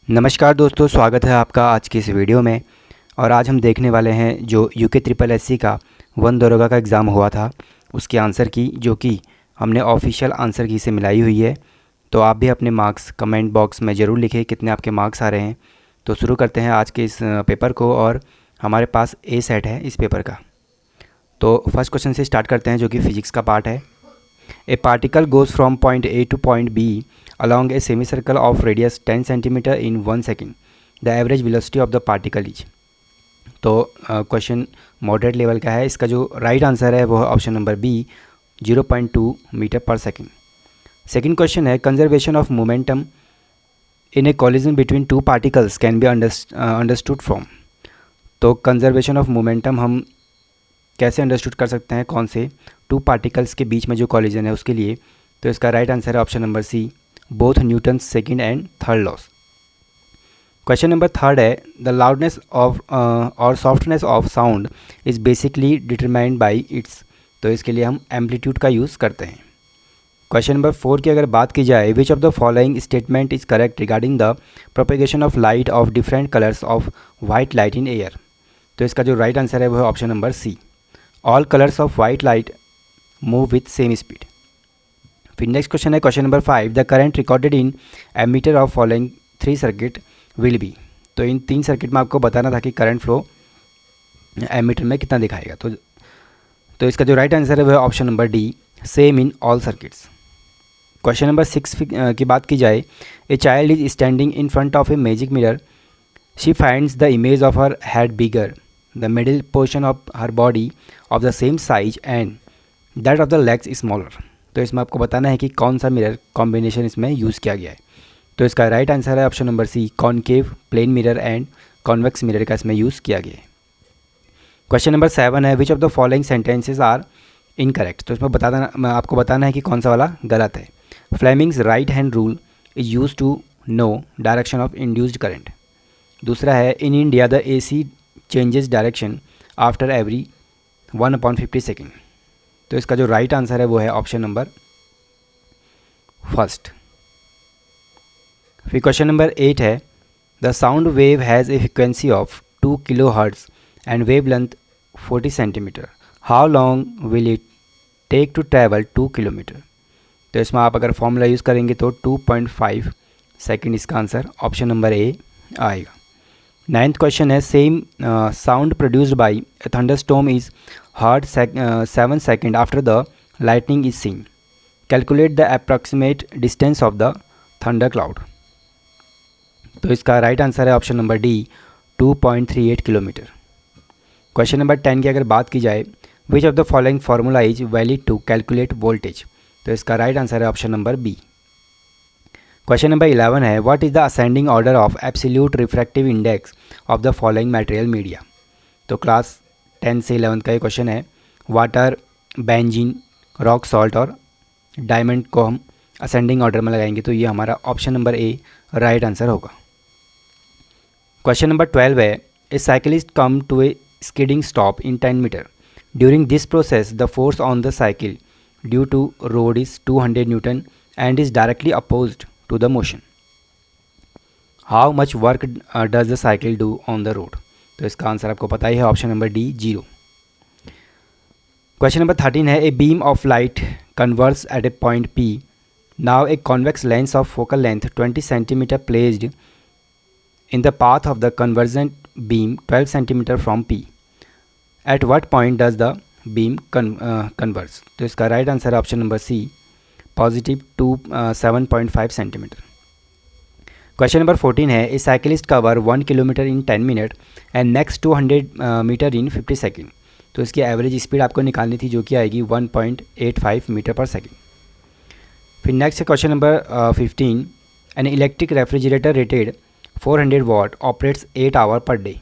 नमस्कार दोस्तों, स्वागत है आपका आज की इस वीडियो में। और आज हम देखने वाले हैं जो यूके ट्रिपल एससी का वन दरोगा का एग्ज़ाम हुआ था उसके आंसर की, जो कि हमने ऑफिशियल आंसर की से मिलाई हुई है। तो आप भी अपने मार्क्स कमेंट बॉक्स में ज़रूर लिखें कितने आपके मार्क्स आ रहे हैं। तो शुरू करते हैं आज के इस पेपर को। और हमारे पास ए सेट है इस पेपर का। तो फर्स्ट क्वेश्चन से स्टार्ट करते हैं जो कि फिजिक्स का पार्ट है। A particle goes from point A to point B along a semicircle of radius 10 centimeter in 1 second. The average velocity of the particle is। तो क्वेश्चन मॉडरेट लेवल का है। इसका जो राइट आंसर है वो है ऑप्शन नंबर बी, 0.2 मीटर पर second. Second question है conservation of momentum in A collision between two particles can be understood from. तो कंजर्वेशन ऑफ मोमेंटम हम कैसे अंडरस्टूड कर सकते हैं, कौन से टू पार्टिकल्स के बीच में जो कॉलिजन है उसके लिए। तो इसका राइट आंसर है option number C, both Newton second and third laws. Question number third है द लाउडनेस ऑफ और softness of sound is basically determined by its. तो इसके लिए हम एम्पलीट्यूड का यूज़ करते हैं। क्वेश्चन नंबर फोर की अगर बात की जाए, which of the following statement is correct regarding the propagation of light of different colours of white light in air. तो इसका जो राइट आंसर है वो है option number C, all colours of white light move with same speed. फिर next question है question number 5, the current recorded in ammeter of following 3 circuit will be. तो इन 3 सर्किट में आपको बताना था कि करंट फ्लो एमीटर में कितना दिखाएगा। तो इसका जो राइट आंसर है वो है option number D, same in all circuits. Question number 6 की बात की जाए, a child is standing in front of a magic mirror, she finds the image of her head bigger, the middle portion of her body of the same size and that of the legs smaller. तो इसमें आपको बताना है कि कौन सा mirror combination इसमें use किया गया है। तो इसका राइट आंसर है option number C, concave plane mirror and convex mirror का इसमें यूज़ किया गया है। क्वेश्चन नंबर 7 है which of the following sentences are incorrect. तो इसमें आपको बताना है कि कौन सा वाला गलत है। Fleming's right hand rule is use to know direction of induced current. दूसरा है in India the AC changes direction after every 1/50 second. तो इसका जो राइट आंसर है वो है ऑप्शन नंबर फर्स्ट। फिर क्वेश्चन नंबर 8 है the sound wave has a frequency of 2 kilo hertz and wave length 40 centimetre, how long will it take to travel 2 kilometre. तो इसमें आप अगर फॉर्मूला यूज़ करेंगे तो 2.5 सेकेंड इसका आंसर ऑप्शन नंबर ए आएगा। 9th क्वेश्चन है same sound produced by a thunderstorm is heard 7 second after the lightning is seen, calculate the approximate distance of the thunder cloud. तो इसका राइट आंसर है option number D, 2.38 kilometre. Question number 10 की अगर बात की जाए, which of the following formula is valid to calculate voltage. तो इसका राइट आंसर है option number B. Question number 11 है what is the ascending order of absolute refractive index of the following material media. तो class 10 से 11 का ये question है। Water, benzene, rock salt और डायमंड को हम असेंडिंग ऑर्डर में लगाएंगे, तो ये हमारा option number A right answer होगा। क्वेश्चन नंबर 12 है a cyclist come to a skidding stop in 10 metre, during this process the force on the cycle due to road is 200 newton and is directly opposed to the motion. How much work does the cycle do on the road? तो इसका answer आपको पता ही है option number D, 0। Question number 13 है a beam of light converse at a point P. Now a convex lens of focal length 20 cm placed in the path of the convergent beam 12 cm from P. At what point does the beam converge? तो इसका right answer है option number C, positive 7.5 centimetre. Question number 14 है a cyclist cover 1 kilometre in 10 minute and next 200 metre in 50 second. तो इसकी average speed आपको निकालनी थी जो कि आएगी 1.85 मीटर पर सेकेंड। फिर नेक्स्ट है question number 15, an electric refrigerator rated 400 watt operates 8 hour per day,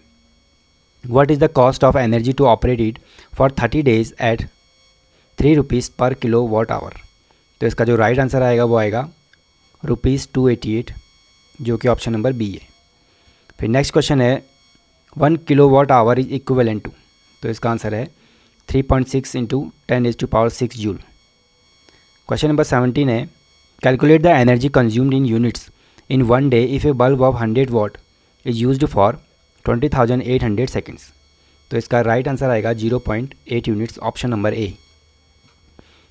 what is the cost of energy to operate it for 30 days at 3 rupees per kilo watt hour. तो इसका जो right answer आएगा वो आएगा ₹288, जो कि option number B है। फिर नेक्स्ट क्वेश्चन है 1 kilo watt hour is equivalent to. तो इसका आंसर है 3.6 × 10⁶ जूल। क्वेश्चन नंबर 17 है calculate the energy consumed in units in one day if a bulb of 100 watt is used for 20,800 seconds. तो इसका right answer आएगा 0.8 units, option number A.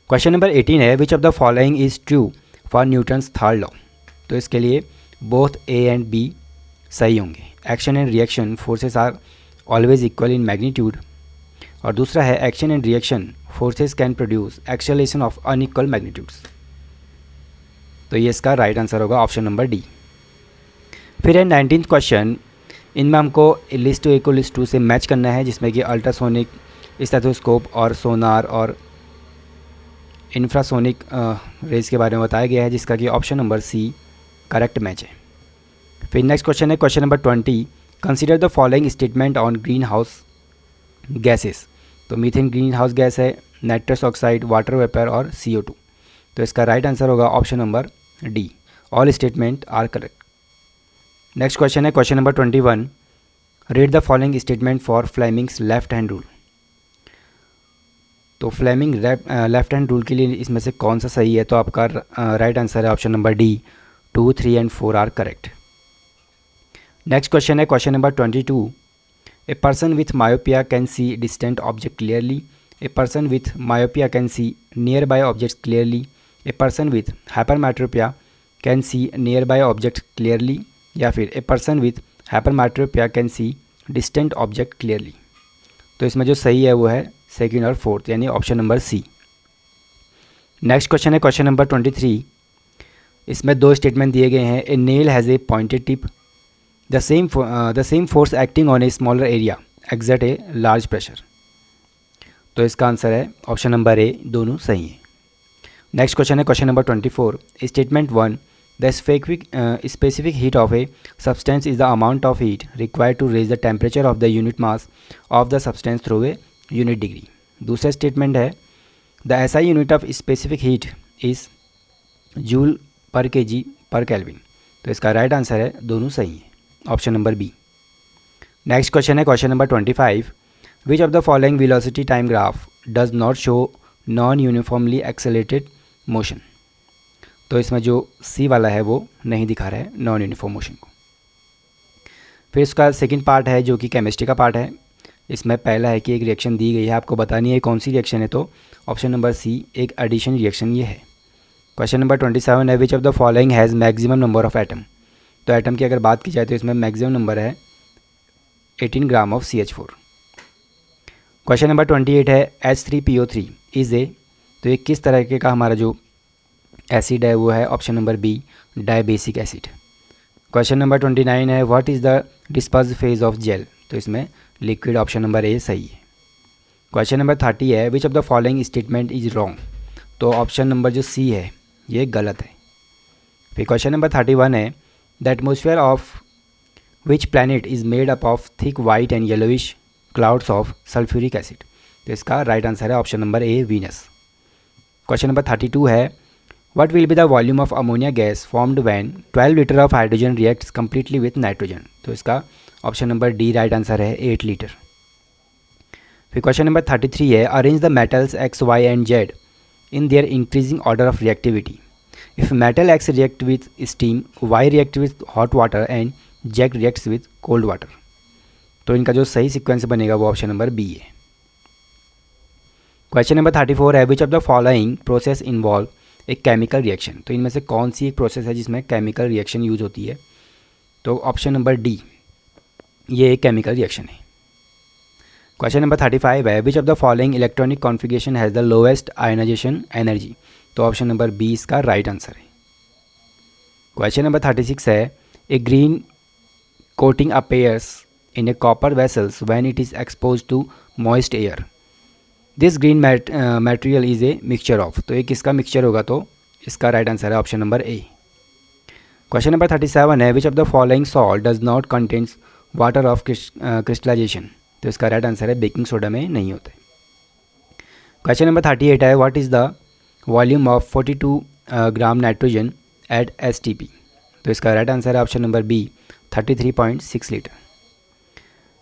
Question number 18 है which of the following is true for Newton's third law. तो इसके लिए both A and B सही होंगे। Action and reaction forces are always equal in magnitude, और दूसरा है action and reaction forces can produce acceleration of unequal magnitudes. तो ये इसका राइट आंसर होगा ऑप्शन नंबर डी। फिर है 19th क्वेश्चन। इनमें हमको लिस्ट ए को लिस्ट 2 से मैच करना है, जिसमें कि अल्ट्रासोनिक, स्टेथोस्कोप और सोनार और इंफ्रासोनिक रेज के बारे में बताया गया है, जिसका कि option number C correct match है। फिर नेक्स्ट क्वेश्चन है question number 20। Consider the following statement on greenhouse gases. तो मीथेन ग्रीन हाउस गैस है, नाइट्रस ऑक्साइड, वाटर वेपर और CO2। तो इसका राइट आंसर होगा option number D, all statement are correct. Next question है question number 21। Read the following statement for Fleming's left hand rule. तो Fleming left hand rule के लिए इसमें से कौन सा सही है? तो आपका राइट आंसर है option number D, 2, 3 and 4 are correct. Next question है question number 22। A person with myopia can see distant object clearly, a person with myopia can see nearby object clearly, a person with hypermetropia can see nearby object clearly, या फिर a person with hypermetropia can see distant object clearly. तो इसमें जो सही है वो है second और फोर्थ, यानी option number C. Next question है क्वेश्चन नंबर 23। इसमें दो स्टेटमेंट दिए गए हैं। A nail has a pointed tip, the same force acting on a smaller area exert a large pressure. तो इसका आंसर है ऑप्शन नंबर ए, दोनों सही हैं। नेक्स्ट क्वेश्चन है question number 24। Statement 1। The specific heat of a substance is the amount of heat required to raise the temperature of the unit mass of the substance through a unit degree। दूसरा statement है the SI unit of specific heat is joule per kg per kelvin. तो इसका right answer है, दोनों सही है, option number B. Next question है question number 25। Which of the following velocity time graph does not show non uniformly accelerated motion. तो इसमें जो सी वाला है वो नहीं दिखा रहा है नॉन यूनिफॉर्म मोशन को। फिर इसका सेकंड पार्ट है जो कि केमिस्ट्री का पार्ट है। इसमें पहला है कि एक रिएक्शन दी गई है, आपको बतानी है कौन सी रिएक्शन है। तो ऑप्शन नंबर सी, एक एडिशन रिएक्शन ये है। क्वेश्चन नंबर 27 है which of the following has maximum number of atom. तो एटम की अगर बात की जाए तो इसमें मैक्सिमम नंबर है 18 gram of CH4। Question number 28 है H3PO3 इज़ ए। तो ये किस तरह का हमारा जो एसिड है वो है option number B, dibasic acid. Question number 29 है what is the disperse phase of gel. तो इसमें लिक्विड, ऑप्शन नंबर ए सही है। क्वेश्चन नंबर 30 है which of the following statement is wrong. तो ऑप्शन नंबर जो सी है ये गलत है। फिर क्वेश्चन नंबर 31 है the atmosphere of which planet is made up of thick white and yellowish clouds of sulphuric acid. तो इसका राइट आंसर है ऑप्शन नंबर ए, वीनस। क्वेश्चन नंबर 32 है What will be the volume of ammonia gas formed when 12 liter of hydrogen reacts completely with nitrogen। तो इसका option number D right answer है, 8 litre. फिर question number 33 है arrange the metals X, Y and Z in their increasing order of reactivity। If metal X react with steam, Y react with hot water and Z reacts with cold water। तो इनका जो सही sequence बनेगा वो option number B है। Question number 34 है which of the following process involve एक chemical reaction. तो इनमें से कौन सी एक प्रोसेस है जिसमें केमिकल रिएक्शन यूज होती है। तो ऑप्शन नंबर डी, ये एक केमिकल रिएक्शन है। क्वेश्चन नंबर 35 है which of the following electronic configuration has the lowest ionisation energy. तो ऑप्शन नंबर बी इसका राइट आंसर है। क्वेश्चन नंबर 36 है a green coating appears in a copper vessels when it is expose to moist air. This green material is a mixture of. तो ये किसका mixture होगा? तो इसका राइट आंसर है option number A. Question number 37 है which of the following salt does not contains water of crystallization. तो इसका राइट आंसर है बेकिंग सोडा में नहीं होता है। क्वेश्चन नंबर 38 है what is the volume of 42 gram nitrogen at STP। तो इसका राइट आंसर है option number B, 33.6 litre.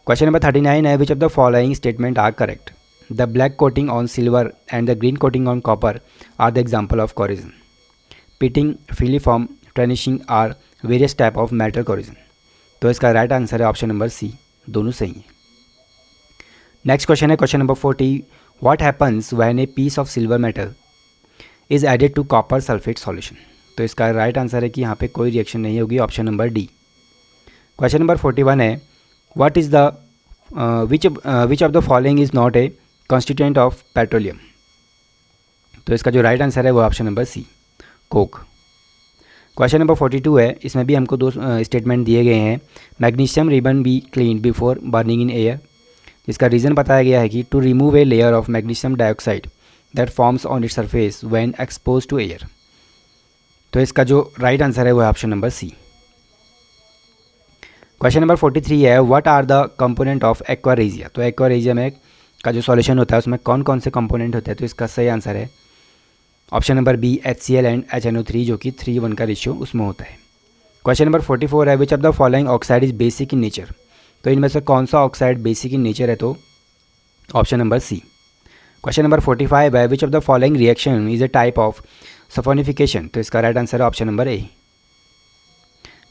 Question number 39 है which of the following statement are correct. The black coating on silver and the green coating on copper are the example of corrosion. Pitting, filiform, tarnishing are various type of metal corrosion. तो इसका right answer है option number C, दोनों सही हैं। Next question है question number 40, what happens when a piece of silver metal is added to copper sulphate solution. तो इसका right answer है कि यहाँ पे कोई रिएक्शन नहीं होगी, option number D. Question number 41 है, what is the which of the following is not a constituent of petroleum. तो इसका जो राइट आंसर है वो option number C, coke. Question number 42 है, इसमें भी हमको दो स्टेटमेंट दिए गए हैं। Magnesium ribbon be clean before burning in air. इसका रीज़न बताया गया है कि to remove a layer of magnesium dioxide that forms on it surface when expose to air. तो इसका जो राइट आंसर है वो है option number C. Question number 43 है, what are the component of aqua regia. तो एक्वारेजिया में का जो सॉल्यूशन होता है उसमें कौन कौन से कंपोनेंट होते हैं। तो इसका सही आंसर है option number B, HCl and HNO3, जो कि 3:1 का रेशियो उसमें होता है। क्वेश्चन नंबर 44 है, which of the following oxide is basic in nature. तो इनमें से कौन सा ऑक्साइड बेसिक इन नेचर है। तो option number C. Question number 45 है, which of the following reaction is a type of saponification. तो इसका राइट आंसर है option number A.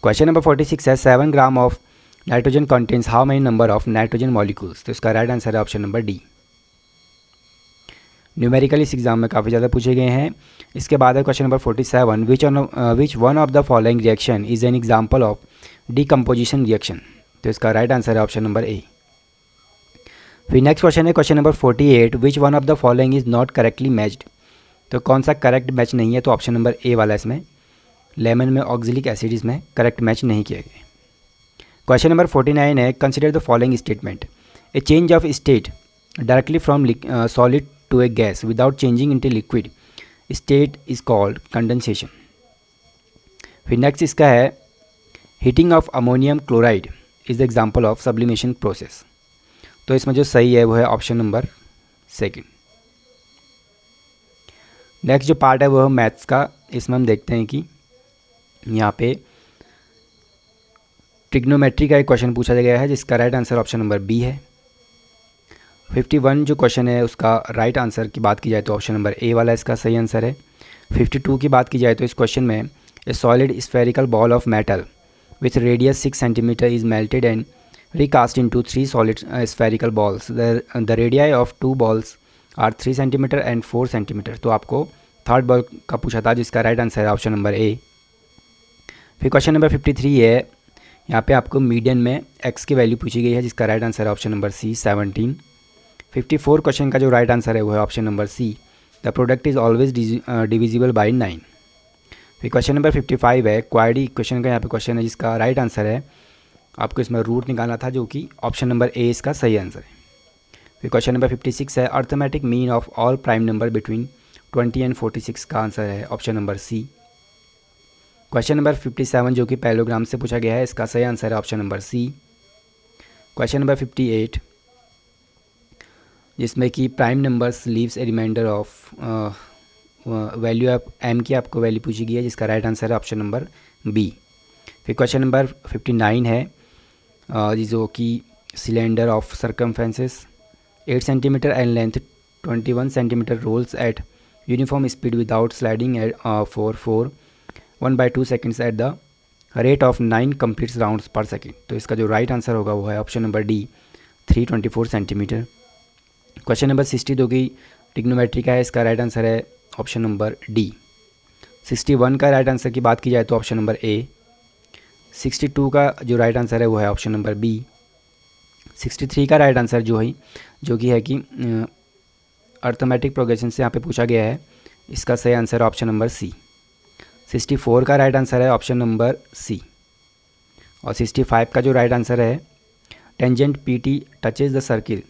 Question number 46 है, 7 gram of nitrogen contains how many number of nitrogen molecules. तो इसका right answer है option number D. Numerical इस exam में काफ़ी ज़्यादा पूछे गए हैं। इसके बाद है question number 47, which one of the following reaction is an example of decomposition reaction. तो इसका राइट आंसर है ऑप्शन नंबर ए। फिर नेक्स्ट क्वेश्चन है question number 48, which one of the following is not correctly matched. तो कौन सा correct match नहीं है। तो ऑप्शन नंबर ए वाला इसमें लेमन में ऑक्जेलिक एसिड इसमें करेक्ट मैच नहीं किए गए। क्वेश्चन नंबर 49 है, consider the following statement, a change of state directly from solid to a gas without changing into liquid state is called condensation. फिर next इसका है, heating of ammonium chloride is the example of sublimation process. तो इसमें जो सही है वो है ऑप्शन नंबर सेकंड। नेक्स्ट जो पार्ट है वो है मैथ्स का। इसमें हम देखते हैं कि यहाँ पे ट्रिग्नोमेट्री का एक क्वेश्चन पूछा गया है जिसका right answer option number B है। 51 जो क्वेश्चन है उसका राइट आंसर की बात की जाए तो ऑप्शन नंबर ए वाला इसका सही आंसर है। 52 की बात की जाए तो इस क्वेश्चन में ए solid spherical ball of metal with radius 6 centimetre is melted and recast into 3 solid spherical balls. The radii of 2 balls are 3 centimetre and 4 centimetre. तो आपको थर्ड बॉल का पूछा था जिसका राइट आंसर है ऑप्शन नंबर ए। फिर question number 53 है, यहाँ पे आपको मीडियन में x की वैल्यू पूछी गई है जिसका राइट आंसर है ऑप्शन नंबर सी 17। 54 क्वेश्चन का जो राइट आंसर है वो है option number C, the product is always divisible by 9। फिर क्वेश्चन नंबर 55 है, क्वाड्री क्वेश्चन का यहाँ पे क्वेश्चन है जिसका राइट आंसर है, आपको इसमें रूट निकालना था जो कि ऑप्शन नंबर ए इसका सही आंसर है। फिर क्वेश्चन नंबर 56 है, arithmetic mean of all prime number between 20 and 46 का आंसर है option number C. Question number 57 जो कि पैरेललोग्राम से पूछा गया है इसका सही आंसर है option number C. Question number 58 जिसमें कि prime numbers leaves a remainder of value of M की आपको वैल्यू पूछी गई है जिसका राइट आंसर है ऑप्शन नंबर बी। फिर क्वेश्चन नंबर 59 है, जो कि cylinder of circumferences 8 centimetre and length 21 centimetre rolls at uniform speed without sliding for 1/2 seconds at the rate of 9 complete rounds per second. तो इसका जो राइट आंसर होगा वो है option number D 324 centimetre. Question number 60 जो कि trigonometry का है इसका राइट आंसर है ऑप्शन नंबर डी। 61 का राइट आंसर की बात की जाए तो ऑप्शन नंबर ए। 62 का जो राइट आंसर है वो है ऑप्शन नंबर बी। 63 का राइट आंसर जो कि है कि अर्थमेटिक प्रोग्रेशन से यहाँ पे पूछा गया है, इसका सही आंसर है ऑप्शन नंबर सी। 64 का राइट आंसर है ऑप्शन नंबर सी। और 65 का जो राइट आंसर है, tangent PT touches the circle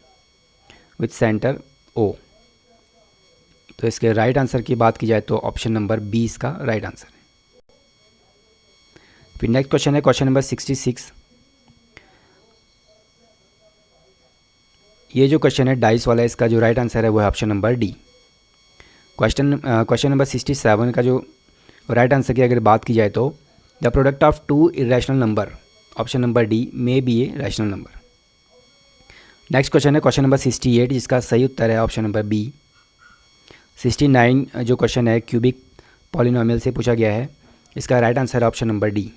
with centre O। तो इसके राइट आंसर की बात की जाए तो ऑप्शन नंबर बी इसका राइट आंसर है। फिर नेक्स्ट क्वेश्चन है क्वेश्चन नंबर 66। ये जो क्वेश्चन है डाइस वाला, इसका जो राइट आंसर है वो है option number D. Question number 67 का जो राइट आंसर की अगर बात की जाए तो the product of 2 irrational number option number D may be a rational number. Next question है क्वेश्चन नंबर 68 जिसका सही उत्तर है ऑप्शन नंबर बी। 69 जो क्वेश्चन है क्यूबिक पॉलिनोमियल से पूछा गया है, इसका राइट आंसर है option number D.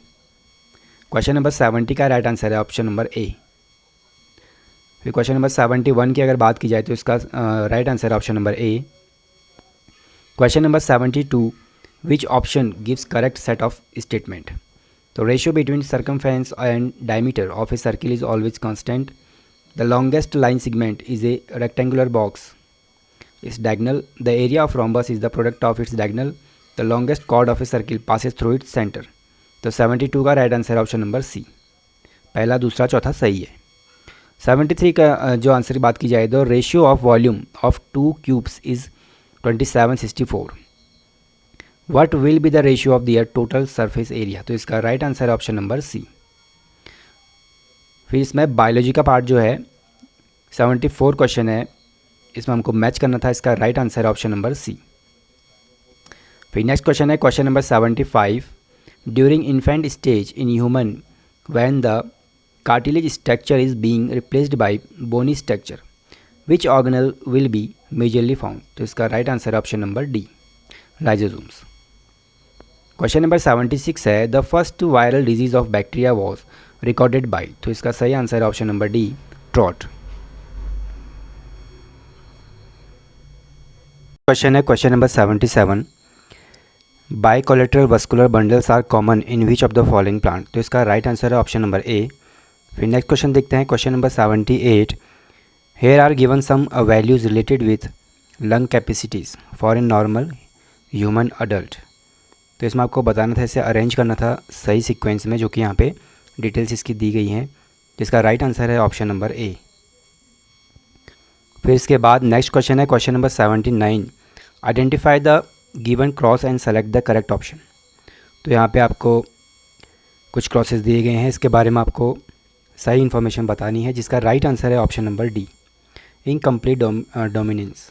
Question number 70 का राइट आंसर है ऑप्शन नंबर ए। फिर क्वेश्चन नंबर 71 की अगर बात की जाए तो इसका राइट आंसर है option number A. Question number 72, which option gives correct set of statement? तो ratio between circumference and diameter of a circle is always constant. The longest line segment is a rectangular box is diagonal. The area of rhombus is the product of its diagonal. The longest chord of a circle passes through its center. तो 72 का right answer option number C. पहला, दूसरा, चौथा सही है। 73 का जो answer की बात की जाए तो ratio of volume of two cubes is 2764। What will be the ratio of their total surface area? तो इसका राइट आंसर है ऑप्शन नंबर सी। फिर इसमें बायोलॉजी का पार्ट जो है 74 क्वेश्चन है, इसमें हमको मैच करना था, इसका राइट आंसर है ऑप्शन नंबर सी। फिर नेक्स्ट क्वेश्चन है question number 75, during infant stage in human when the cartilage structure is being replaced by bony structure which organelle will be majorly found? तो इसका right answer है option number D, lysosomes. Question number 76 है the first viral disease of bacteria was recorded by? तो इसका सही answer है option number D, Twort. Question है question number 77, bicollateral vascular bundles are common in which of the following plant? तो इसका right answer है option number A. फिर next question देखते हैं question number 78, here are given some values related with lung capacities for a normal human adult. तो इसमें आपको बताना था, इसे अरेंज करना था सही सीक्वेंस में, जो कि यहाँ पे डिटेल्स इसकी दी गई हैं। जिसका राइट आंसर है ऑप्शन नंबर ए। फिर इसके बाद नेक्स्ट क्वेश्चन है question number 79, identify the given cross and select the correct option. तो यहाँ पे आपको कुछ क्रॉसेस दिए गए हैं, इसके बारे में आपको सही इन्फॉर्मेशन बतानी है, जिसका राइट आंसर है option number D, incomplete dominance.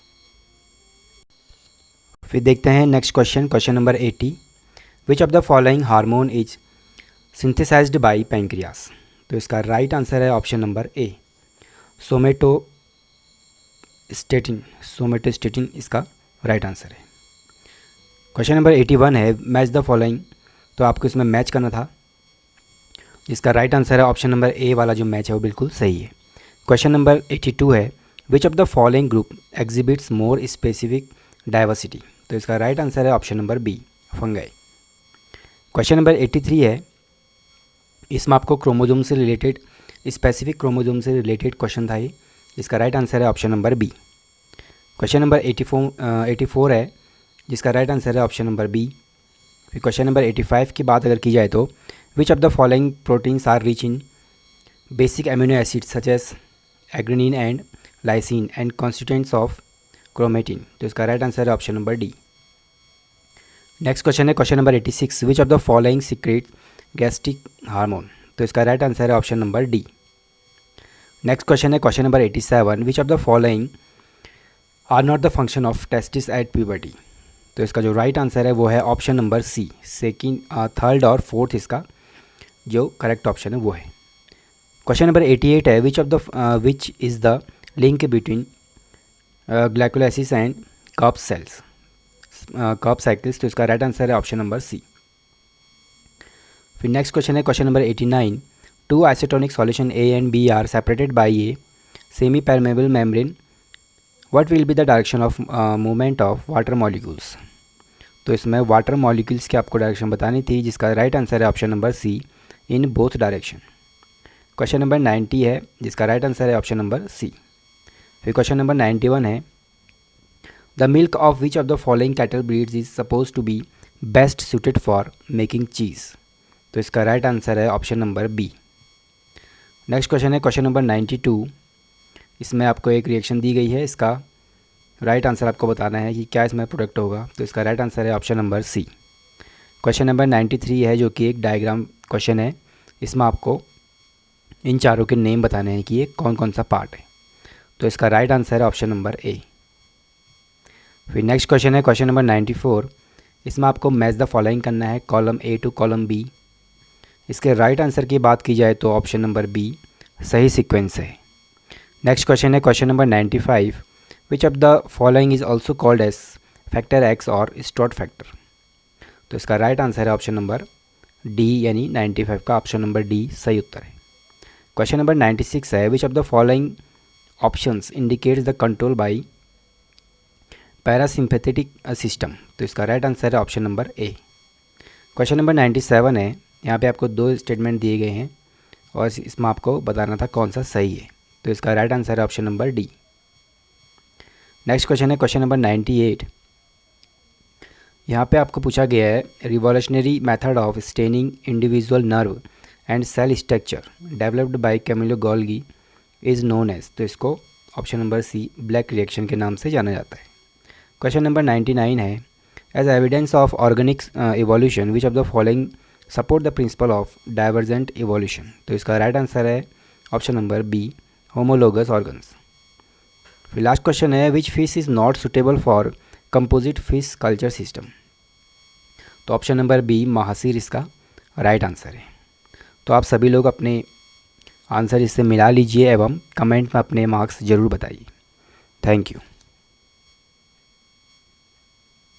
फिर देखते हैं next question, question number 80, which of the following hormone is synthesised by pancreas? तो इसका राइट आंसर है ऑप्शन नंबर ए, सोमेटोस्टेटिन इसका राइट आंसर है। क्वेश्चन नंबर 81 है मैच द फॉलोइंग। तो आपको इसमें मैच करना था, इसका राइट आंसर है ऑप्शन नंबर ए वाला जो मैच है वो बिल्कुल सही है। क्वेश्चन नंबर 82 है which of the following group exhibits more specific diversity? तो इसका राइट आंसर है option number B, fungi. Question number 83 है, इसमें आपको क्रोमोजोम से रिलेटेड, स्पेसिफिक क्रोमोजोम से रिलेटेड क्वेश्चन था ये, इसका राइट आंसर है option number B. Question number 84 है, जिसका राइट आंसर है ऑप्शन नंबर बी। फिर क्वेश्चन नंबर 85 की बात अगर की जाए तो which of the following proteins are rich in basic amino acid such as एग्रेनिन and lysine and constituents of chromatin? तो इसका राइट आंसर है option number D. Next question है question number 86, which of the following secrete gastric hormone? तो इसका right answer है option number D. Next question है question number 87, which of the following are not the function of testis at puberty? तो इसका जो right answer है वो है ऑप्शन नंबर सी, थर्ड और फोर्थ इसका जो करेक्ट ऑप्शन है वो है। क्वेश्चन नंबर 88 है which is the link between glycolysis and Krebs cycles? तो इसका राइट आंसर है ऑप्शन नंबर सी। फिर नेक्स्ट क्वेश्चन है question number 89, two isotonic solution A and B are separated by a semi permeable membrane, what will be the direction of movement of water molecules? तो इसमें water molecules की आपको direction बतानी थी, जिसका right answer है option number C, in both direction. Question number 90 है, जिसका राइट आंसर है ऑप्शन नंबर सी। फिर क्वेश्चन नंबर 91 है, the milk of which of the following cattle breeds is suppose to be best suited for making cheese? तो इसका right answer है option number B. Next question है question number 92, इसमें आपको एक reaction दी गई है, इसका राइट आंसर आपको बताना है कि क्या इसमें प्रोडक्ट होगा। तो इसका राइट आंसर है option number C. Question number 93 है, जो कि एक डायग्राम क्वेश्चन है, इसमें आपको इन चारों के नेम बताने हैं कि ये कौन कौन सा पार्ट है। तो इसका राइट आंसर है ऑप्शन नंबर ए। फिर नेक्स्ट क्वेश्चन है क्वेश्चन नंबर 94, इसमें आपको मैच द फॉलोइंग करना है column A to column B. इसके राइट आंसर की बात की जाए तो ऑप्शन नंबर बी सही सीक्वेंस है। नेक्स्ट क्वेश्चन है question number 95, which of the following is also called as factor X और स्टोट फैक्टर? तो इसका राइट आंसर है ऑप्शन नंबर डी यानी 95 का ऑप्शन नंबर डी सही उत्तर है। क्वेश्चन नंबर 96 है, which of the following options indicates the control by parasympathetic system. तो इसका राइट आंसर है option number A. Question number 97 है, यहाँ पे आपको दो स्टेटमेंट दिए गए हैं और इसमें आपको बताना था कौन सा सही है। तो इसका राइट आंसर है option number D. Next question है क्वेश्चन नंबर 98। यहाँ पे आपको पूछा गया है, revolutionary method of staining individual nerve and cell structure developed by Camillo Golgi is known as. तो इसको option number C black reaction के नाम से जाना जाता है। क्वेश्चन नंबर 99 है, as evidence of organic evolution which of the following support the principle of divergent evolution. तो इसका राइट आंसर है option number B homologous organs. फिर लास्ट क्वेश्चन है, which fish is not suitable for composite fish culture system. तो option number B mahseer इसका right answer है। तो आप सभी लोग अपने आंसर इससे मिला लीजिए एवं कमेंट में अपने मार्क्स ज़रूर बताइए। Thank you.